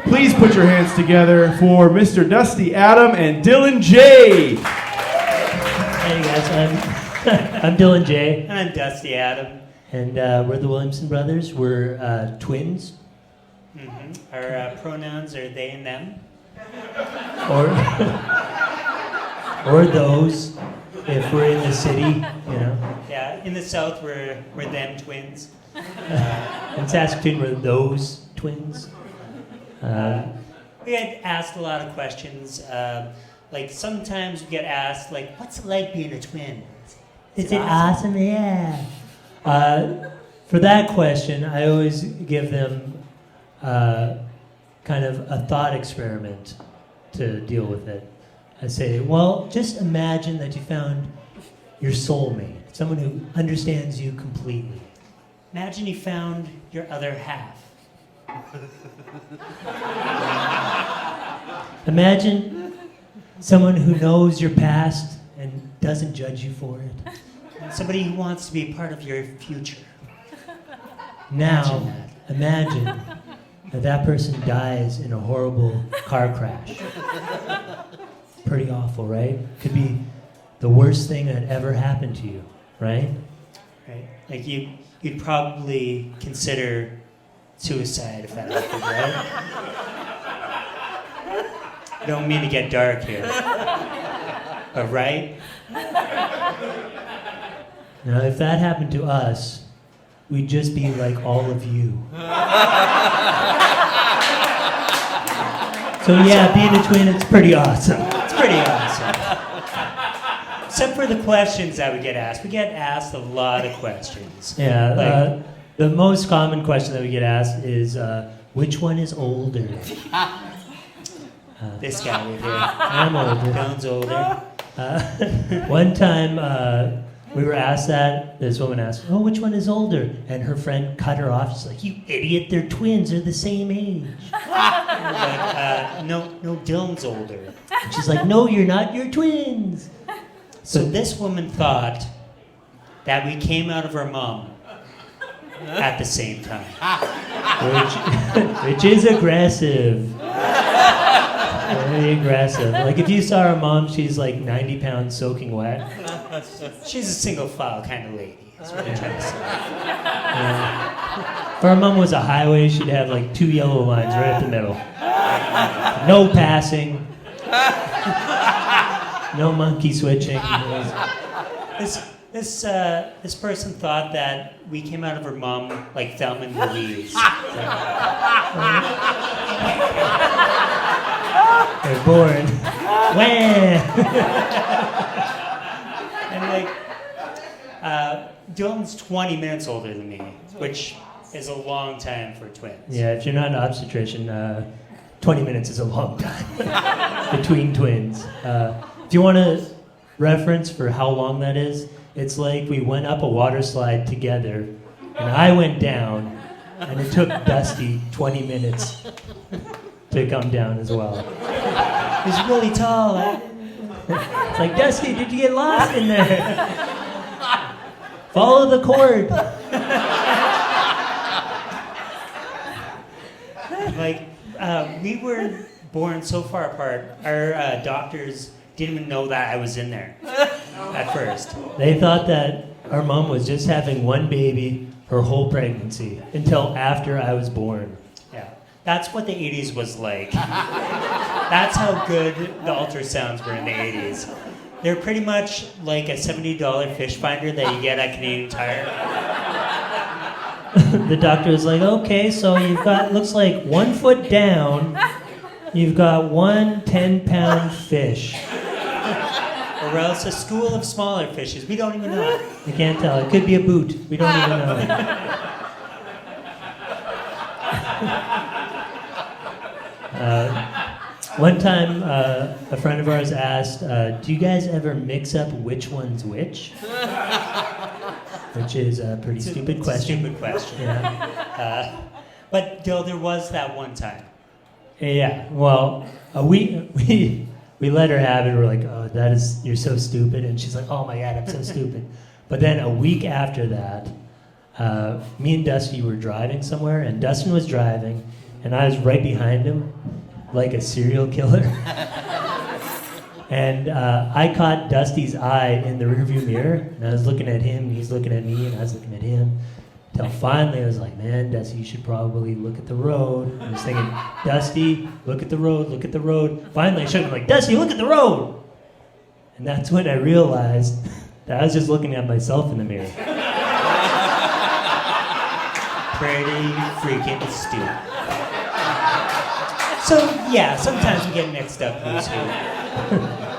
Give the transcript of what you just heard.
Please put your hands together for Mr. Dusty Adam and Dylan J. Hey guys, I'm Dylan J. And I'm Dusty Adam. And we're the Williamson Brothers. We're twins. Mm-hmm. Our pronouns are they and them. Or those, if we're in the city, you know. Yeah, in the South, we're them twins. In Saskatoon, we're those twins. We had asked a lot of questions. Like sometimes we get asked, like, what's it like being a twin? Is it awesome? Yeah. For that question, I always give them kind of a thought experiment to deal with it. I say, well, just imagine that you found your soulmate, someone who understands you completely. Imagine you found your other half. Imagine someone who knows your past and doesn't judge you for it. Somebody who wants to be part of your future. Now, imagine that person dies in a horrible car crash. Pretty awful, right? Could be the worst thing that ever happened to you, right? Right. Like you'd probably consider suicide if that happened, right? I don't mean to get dark here. But right? Now, if that happened to us, we'd just be like all of you. So yeah, being a twin, it's pretty awesome. It's pretty awesome. Except for the questions that we get asked. We get asked a lot of questions. Yeah, the most common question that we get asked is, which one is older? This guy right here. I'm older. Dylan's older. One time, we were asked that. This woman asked, "Oh, which one is older?" And her friend cut her off. She's like, "You idiot! They're twins. They're the same age." Like, no, Dylan's older. And she's like, "No, you're not. You're twins." So this woman thought that we came out of her mom at the same time, which is aggressive. Very aggressive. Like if you saw her mom, she's like 90 pounds soaking wet. She's a single file kind of lady. That's what I'm trying to say. Yeah. If her mom was a highway, she'd have like 2 yellow lines right up the middle. No passing. No monkey switching. This person thought that we came out of her mom like Thelma and Louise. They're born. And like, Dylan's 20 minutes older than me, which is a long time for twins. Yeah, if you're not an obstetrician, 20 minutes is a long time between twins. If you want a reference for how long that is, it's like we went up a water slide together, and I went down, and it took Dusty 20 minutes to come down as well. He's really tall. It's like, Dusty, did you get lost in there? Follow the cord. Like, we were born so far apart, our doctors didn't even know that I was in there at first. They thought that our mom was just having one baby her whole pregnancy until after I was born. Yeah, that's what the 80s was like. That's how good the ultrasounds were in the 80s. They're pretty much like a $70 fish finder that you get at Canadian Tire. The doctor was like, okay, so you've got, looks like 1 foot down, you've got 1 10-pound fish. Or else a school of smaller fishes. We don't even know. You can't tell. It could be a boot. We don't even know. One time, a friend of ours asked, do you guys ever mix up which one's which? Which is a pretty stupid question. Stupid question. Yeah. But Dill, there was that one time. Yeah. Well, we let her have it. We're like, oh, you're so stupid. And she's like, oh my God, I'm so stupid. But then a week after that, me and Dusty were driving somewhere, and Dustin was driving, and I was right behind him, like a serial killer. And I caught Dusty's eye in the rearview mirror, and I was looking at him, and he's looking at me, and I was looking at him. Till finally I was like, man, Dusty, you should probably look at the road. I was thinking, Dusty, look at the road, look at the road. Finally I showed him, like, Dusty, look at the road. And that's when I realized that I was just looking at myself in the mirror. Pretty freaking stupid. So yeah, sometimes we get mixed up who's who.